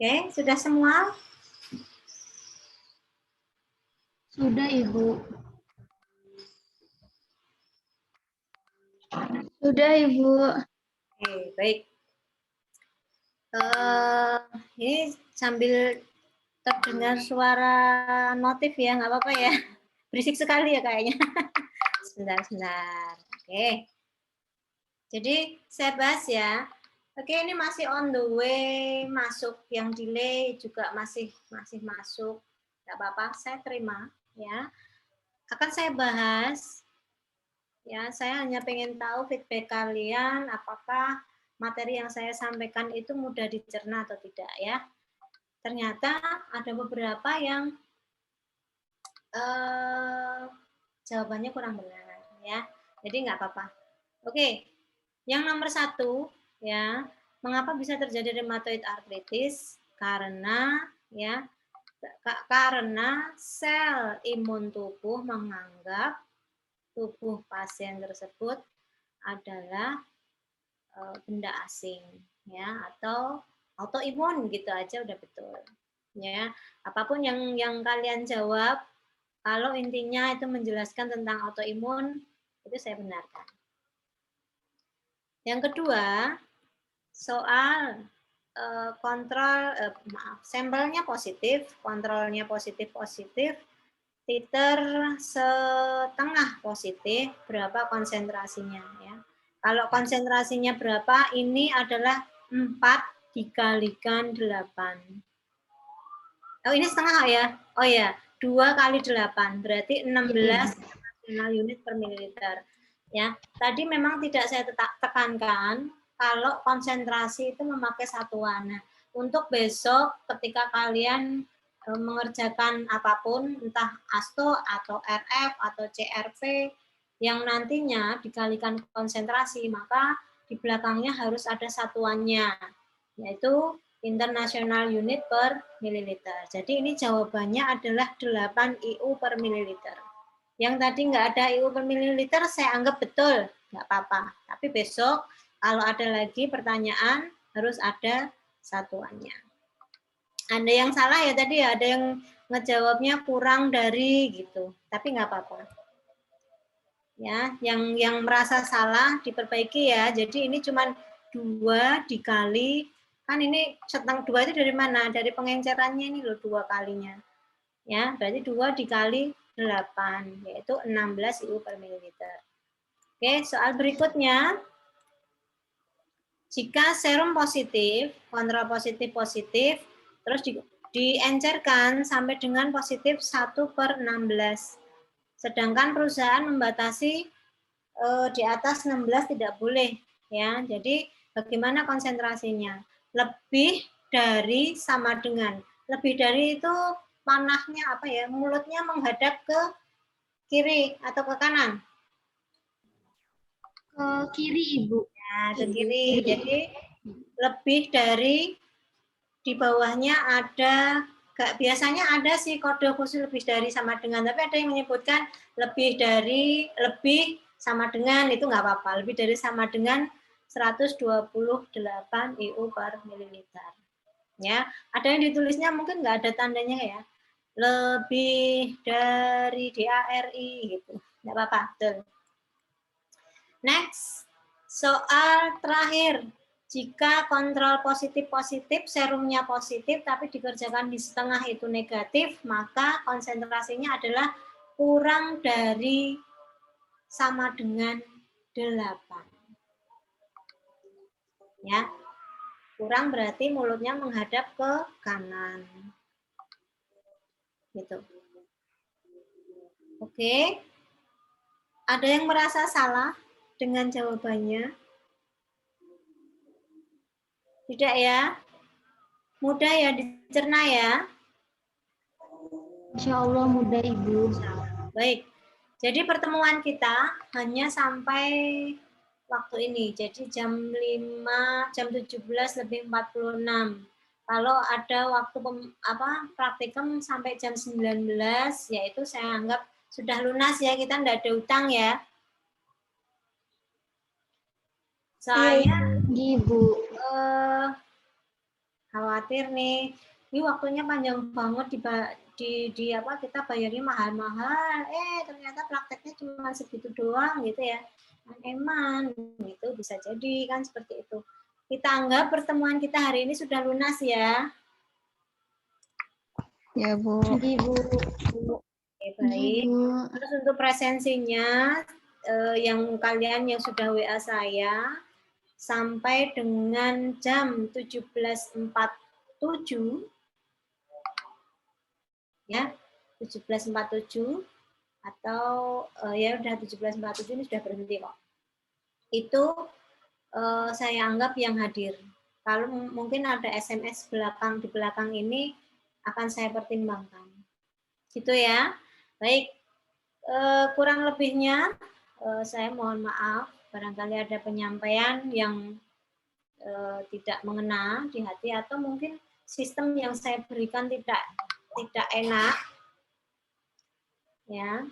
Oke, sudah semua? Sudah, Ibu. Sudah, Ibu. Oke, baik. Ini sambil terdengar suara notif ya, nggak apa-apa ya. Berisik sekali ya kayaknya. Sebentar. Oke. Jadi saya bahas ya. Oke, ini masih on the way masuk, yang delay juga masih masuk. Nggak apa-apa, saya terima ya. Akan saya bahas ya, saya hanya pengen tahu feedback kalian apakah materi yang saya sampaikan itu mudah dicerna atau tidak ya. Ternyata ada beberapa yang jawabannya kurang benar ya. Jadi nggak apa-apa. Oke, yang nomor 1 ya, mengapa bisa terjadi rheumatoid arthritis? Karena ya, karena sel imun tubuh menganggap tubuh pasien tersebut adalah benda asing ya, atau autoimun gitu aja udah betul ya. Apapun yang kalian jawab, kalau intinya itu menjelaskan tentang autoimun, itu saya benarkan. Yang kedua, soal sampelnya positif, kontrolnya positif, titer setengah positif, berapa konsentrasinya ya. Kalau konsentrasinya berapa, ini adalah 4 dikalikan 8. Oh, ini setengah ya? Oh ya, 2 kali 8, berarti 16 unit per mililiter. Ya, tadi memang tidak saya tekankan kalau konsentrasi itu memakai satuan. Nah, untuk besok ketika kalian mengerjakan apapun, entah ASTO atau RF atau CRP, yang nantinya dikalikan konsentrasi, maka di belakangnya harus ada satuannya, yaitu international unit per mililiter. Jadi ini jawabannya adalah 8 IU per mililiter. Yang tadi nggak ada IU per mililiter, saya anggap betul, nggak apa-apa. Tapi besok kalau ada lagi pertanyaan, harus ada satuannya. Ada yang salah ya tadi ya, ada yang ngejawabnya kurang dari gitu, tapi nggak apa-apa. Ya, yang merasa salah diperbaiki ya. Jadi ini cuma 2 dikali, kan ini setengah 2 itu dari mana? Dari pengencerannya ini loh 2 kalinya. Ya, berarti 2 dikali 8, yaitu 16 IU per mililiter. Oke, soal berikutnya. Jika serum positif, kontrol positif, terus diencerkan sampai dengan positif 1/16. Sedangkan perusahaan membatasi di atas 16 tidak boleh. Ya, jadi bagaimana konsentrasinya? Lebih dari sama dengan. Lebih dari itu panahnya apa ya? Mulutnya menghadap ke kiri atau ke kanan? Ke kiri, Ibu. Nah, ke kiri. Jadi lebih dari, di bawahnya ada, biasanya ada sih kode khusus lebih dari sama dengan, tapi ada yang menyebutkan lebih dari, lebih sama dengan, itu nggak apa-apa. Lebih dari sama dengan 128 IU per mililiter. Ya, ada yang ditulisnya mungkin nggak ada tandanya ya. Lebih dari DARI gitu. Nggak apa-apa. Betul. Next. Soal terakhir, jika kontrol positif, serumnya positif, tapi dikerjakan di setengah itu negatif, maka konsentrasinya adalah kurang dari sama dengan 8. Ya, kurang berarti mulutnya menghadap ke kanan. Gitu. Oke. Ada yang merasa salah dengan jawabannya? Tidak ya? Mudah ya dicerna ya? Insya Allah mudah, Ibu. Baik. Jadi pertemuan kita hanya sampai waktu ini. Jadi jam 5, jam 17:46. Kalau ada waktu praktikum sampai jam 19, yaitu saya anggap sudah lunas ya, kita enggak ada utang ya. Saya Ibu. khawatir nih, ini waktunya panjang banget di apa kita bayarnya mahal-mahal, ternyata prakteknya cuma segitu doang gitu ya. Eman gitu bisa jadi kan seperti itu. Kita anggap pertemuan kita hari ini sudah lunas ya. Ya, Bu. Ibu. Oke, baik. Terus untuk presensinya yang kalian yang sudah WA saya sampai dengan jam 17.47 ya, 17.47 atau ya udah 17.47 ini sudah berhenti kok. Itu saya anggap yang hadir. Kalau mungkin ada SMS di belakang ini akan saya pertimbangkan. Gitu ya. Baik, kurang lebihnya saya mohon maaf barangkali ada penyampaian yang tidak mengena di hati atau mungkin sistem yang saya berikan tidak enak ya.